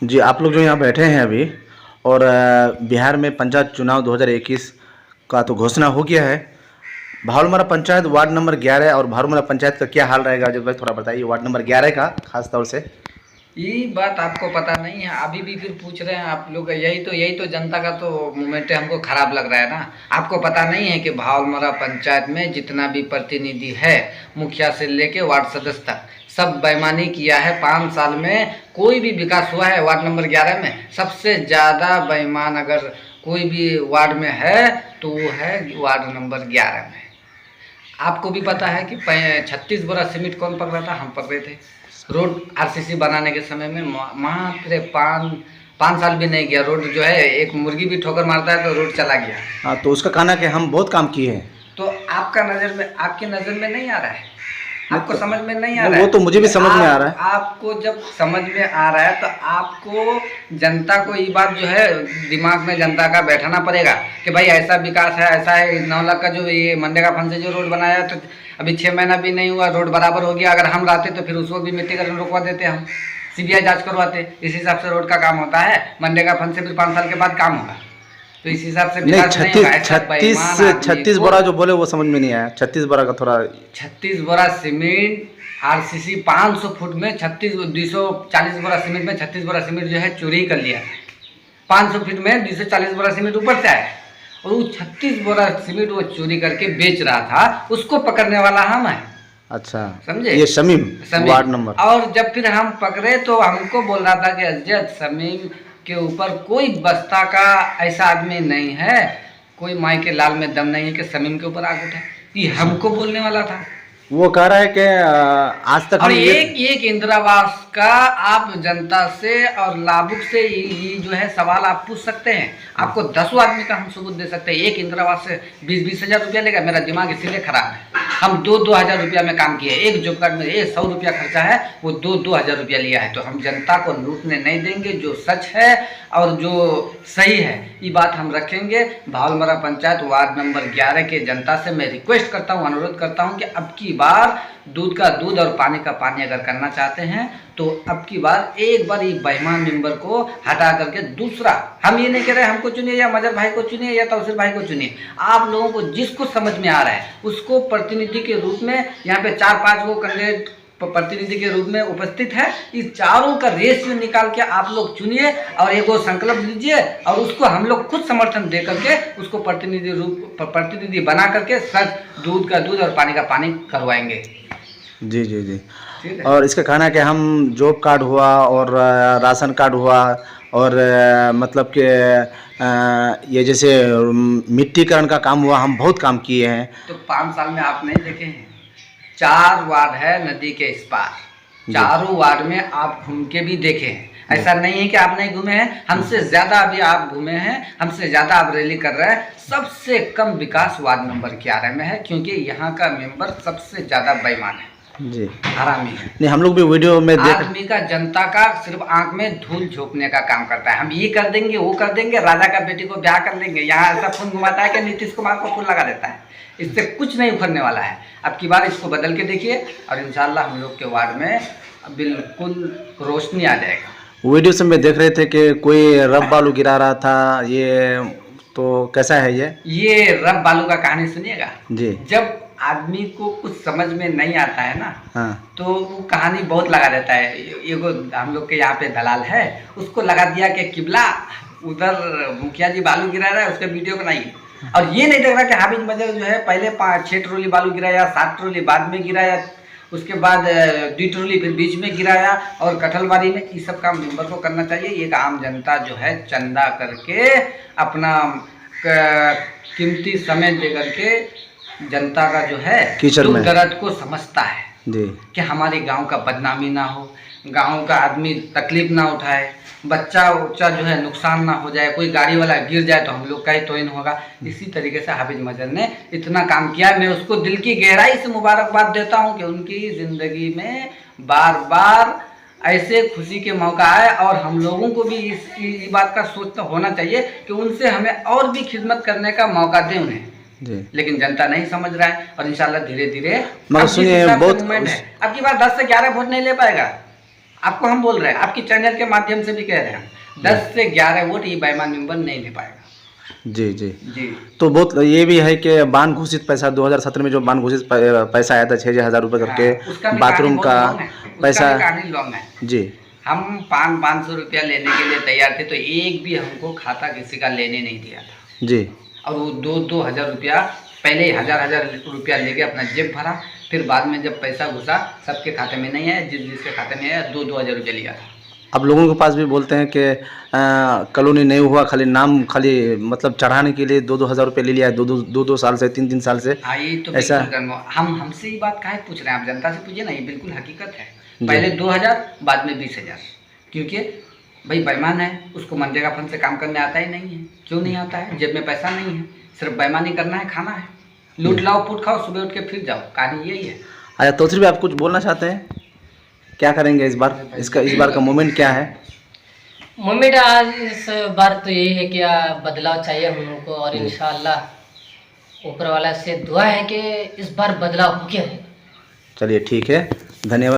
जी, आप लोग जो यहाँ बैठे हैं अभी और बिहार में पंचायत चुनाव 2021 का तो घोषणा हो गया है। भावलमरा पंचायत वार्ड नंबर 11 और भावलमरा पंचायत का क्या हाल रहेगा जो भाई थोड़ा बताइए वार्ड नंबर 11 का खास तौर से। ये बात आपको पता नहीं है, अभी भी फिर पूछ रहे हैं आप लोग। यही तो जनता का तो मूवमेंट है, हमको खराब लग रहा है ना। आपको पता नहीं है कि भावलमरा पंचायत में जितना भी प्रतिनिधि है, मुखिया से लेके वार्ड सदस्य तक, सब बेईमानी किया है। 5 साल में कोई भी विकास हुआ है वार्ड नंबर 11 में? सबसे ज़्यादा बेईमान अगर कोई भी वार्ड में है तो वो है वार्ड नंबर 11 में। आपको भी पता है कि 36 बोरा सीमेंट कौन पकड़ा था? हम पकड़े थे। रोड आरसीसी बनाने के समय में मात्र 5 साल भी नहीं गया, रोड जो है, एक मुर्गी भी ठोकर मारता है तो रोड चला गया। हाँ, तो उसका कहना है कि हम बहुत काम किए हैं। तो आपकी नज़र में नहीं आ रहा है, आपको तो, समझ में नहीं आ रहा वो है। तो मुझे भी समझ में आ रहा है। आपको जब समझ में आ रहा है तो आपको जनता को ये बात जो है दिमाग में जनता का बैठाना पड़ेगा कि भाई ऐसा विकास है, ऐसा है। 9 लाख का जो ये मनरेगा फंड से जो रोड बनाया तो अभी 6 महीना भी नहीं हुआ, रोड बराबर हो गया। अगर हम रहते तो फिर उस वक्त भी मिट्टी का रुकवा देते, हम सीबीआई जांच करवाते। इस हिसाब से रोड का काम होता है। मनरेगा फंड से फिर 5 साल के बाद काम होगा, तो इस हिसाब से नहीं, विकास नहीं होगा। 36 बोरा जो बोले वो समझ में नहीं आया। 36 बोरा का थोड़ा 36 बोरा सीमेंट आरसीसी 500 फुट में 240 बोरा सीमेंट में 36 बोरा सीमेंट जो है चोरी कर लिया। 500 फीट में 240 बोरा सीमेंट ऊपर से आया और वो 36 बोरा सीमेंट वो चोरी करके बेच रहा था। उसको पकड़ने वाला हम है। अच्छा, समझे? ये शमीम वार्ड नंबर। और जब फिर हम पकड़े तो हमको बोल रहा था कि अजय शमीम के ऊपर कोई बस्ता का ऐसा आदमी नहीं है, कोई माई के लाल में दम नहीं है कि शमीम के ऊपर आग उठे। ये हमको बोलने वाला था। वो कह रहा है कि आज तक और हम एक इंदिरावास का आप जनता से और लाभुक से ये जो है सवाल आप पूछ सकते हैं। आपको 10 आदमी का हम सबूत दे सकते हैं। एक इंदिरावास से 20-20 हज़ार रुपया लेगा। मेरा दिमाग इसीलिए खराब है। हम 2-2 हज़ार रुपया में काम किए। एक जॉब कार्ड में 100 रुपया खर्चा है, वो 2-2 हज़ार रुपया लिया है। तो हम जनता को लूटने नहीं देंगे। जो सच है और जो सही है ये बात हम रखेंगे। भावलमरा पंचायत वार्ड नंबर 11 के जनता से मैं रिक्वेस्ट करता हूँ, अनुरोध करता हूँ कि अब की बार दूध का दूध और पानी का पानी अगर करना चाहते हैं तो अब की बार एक बार ये बेईमान मेंबर को हटा करके दूसरा, हम ये नहीं कह रहे हमको चुनिए या मजर भाई को चुनिए या तौसीर भाई को चुनिए, आप लोगों को जिसको समझ में आ रहा है उसको प्रतिनिधि के रूप में, यहाँ पे 4-5 वो कैंडिडेट प्रतिनिधि के रूप में उपस्थित है, इस चारों का रेशियो निकाल के आप लोग चुनिए और एक वो संकल्प लीजिए और उसको हम लोग खुद समर्थन दे करके उसको प्रतिनिधि बना करके सच दूध का दूध और पानी का पानी करवाएंगे। जी जी जी। और इसका कहना है कि हम जॉब कार्ड हुआ और राशन कार्ड हुआ और मतलब कि ये जैसे मिट्टीकरण का काम हुआ, हम बहुत काम किए हैं। तो 5 साल में आप नहीं देखे हैं? 4 वार्ड है नदी के इस पार, चारों वार्ड में आप घूम के भी देखे हैं। ऐसा नहीं है कि आप नहीं घूमे हैं, हमसे ज़्यादा अभी आप घूमे हैं, हमसे ज़्यादा आप रैली कर रहे हैं। सबसे कम विकास वार्ड नंबर 11 में है क्योंकि यहाँ का मेंबर सबसे ज़्यादा बेईमान है जी, हरामी है। नहीं, हम लोग भी वीडियो में देख आदमी का जनता का सिर्फ आंख में धूल झोंकने का काम करता है। हम ये कर देंगे वो कर देंगे, राजा का बेटी को ब्याह कर लेंगे, यहाँ ऐसा फोन घुमाता है कि नीतीश कुमार को फोन लगा देता है। इससे कुछ नहीं उखड़ने वाला है। अब की बार इसको बदल के देखिए और इंशाल्लाह हम लोग के वार्ड में बिल्कुल रोशनी आ जाएगा। वीडियो से में देख रहे थे कि कोई रब बालू गिरा रहा था, ये तो कैसा है ये रब बालू का कहानी सुनिएगा जी। जब आदमी को कुछ समझ में नहीं आता है ना, हाँ, तो वो कहानी बहुत लगा देता है। एगो हम लोग के यहाँ पे दलाल है, उसको लगा दिया कि किबला उधर मुखिया जी बालू गिरा रहा है, उसके वीडियो बनाइए। और ये नहीं देख रहा कि हाफिज मजर जो है पहले 5-6 ट्रोली बालू गिराया, 7 ट्रोली बाद में गिराया, उसके बाद 2 ट्रोली फिर बीच में गिराया और कटहलबारी में। ये सब काम मेंबर को करना चाहिए। एक आम जनता जो है चंदा करके अपना कीमती समय दे करके जनता का जो है दुख दर्द को समझता है जी, कि हमारे गांव का बदनामी ना हो, गांव का आदमी तकलीफ ना उठाए, बच्चा उच्चा जो है नुकसान ना हो जाए, कोई गाड़ी वाला गिर जाए तो हम लोग का ही तोइन होगा। इसी तरीके से हाफिज मजर ने इतना काम किया। मैं उसको दिल की गहराई से मुबारकबाद देता हूं कि उनकी ज़िंदगी में बार बार ऐसे खुशी के मौका आए और हम लोगों को भी इस बात का सोचना होना चाहिए कि उनसे हमें और भी खिदमत करने का मौका दें उन्हें जी। लेकिन जनता नहीं समझ रहा है और इंशाल्लाह धीरे धीरे मगर सुनिए बहुत मूवमेंट है। अब की बार 10 से 11 वोट नहीं ले पाएगा। आपको हम बोल रहे हैं, आपकी चैनल के माध्यम से भी कह रहे हैं, 10 से 11 वोट ये बेईमान मेंबर नहीं ले पाएगा। जी जी। जी तो बहुत ये भी है कि बान घोषित पैसा 2017 में जो बान घोषित पैसा आया था 6,000 रुपये करके, हाँ, उसका भी बाथरूम कहानी का बहुत लॉन्ग है, उसका पैसा। भी कहानी लॉन्ग है। जी हम 500 रुपया लेने के लिए तैयार थे, तो एक भी हमको खाता किसी का लेने नहीं दिया था। जी। और वो 2-2 हज़ार रुपया पहले ही हज़ार रुपया लेके अपना जेब भरा, फिर बाद में जब पैसा घुसा सबके खाते में नहीं आया, जिसके खाते में आया 2-2 हज़ार रुपया लिया था। अब लोगों के पास भी बोलते हैं कि कॉलोनी नहीं हुआ, खाली नाम, खाली मतलब चढ़ाने के लिए 2-2 हज़ार रुपये ले लिया है, 2-2 साल से, 3-3 साल से। हाँ ये तो ऐसा बिल्कुल हम हमसे ये बात काहे पूछ रहे हैं, आप जनता से पूछिए ना, ये बिल्कुल हकीकत है। जी। पहले 2,000 बाद में 20,000, क्योंकि भाई बेईमान है, उसको मनरेगा फंड से काम करने आता ही नहीं है। क्यों नहीं आता है? जेब में पैसा नहीं है, सिर्फ बेईमानी करना है, खाना है, लूट लाओ फूट खाओ, सुबह उठ के फिर जाओ, कहानी यही है। अच्छा तोसरी भी आप कुछ बोलना चाहते हैं? क्या करेंगे इस बार, इस बार का मोमेंट क्या है? मोमेंट आज इस बार तो यही है कि बदलाव चाहिए हम लोग को, और इंशाअल्लाह ऊपर वाला से दुआ है कि इस बार बदलाव हो गया है। चलिए ठीक है, धन्यवाद।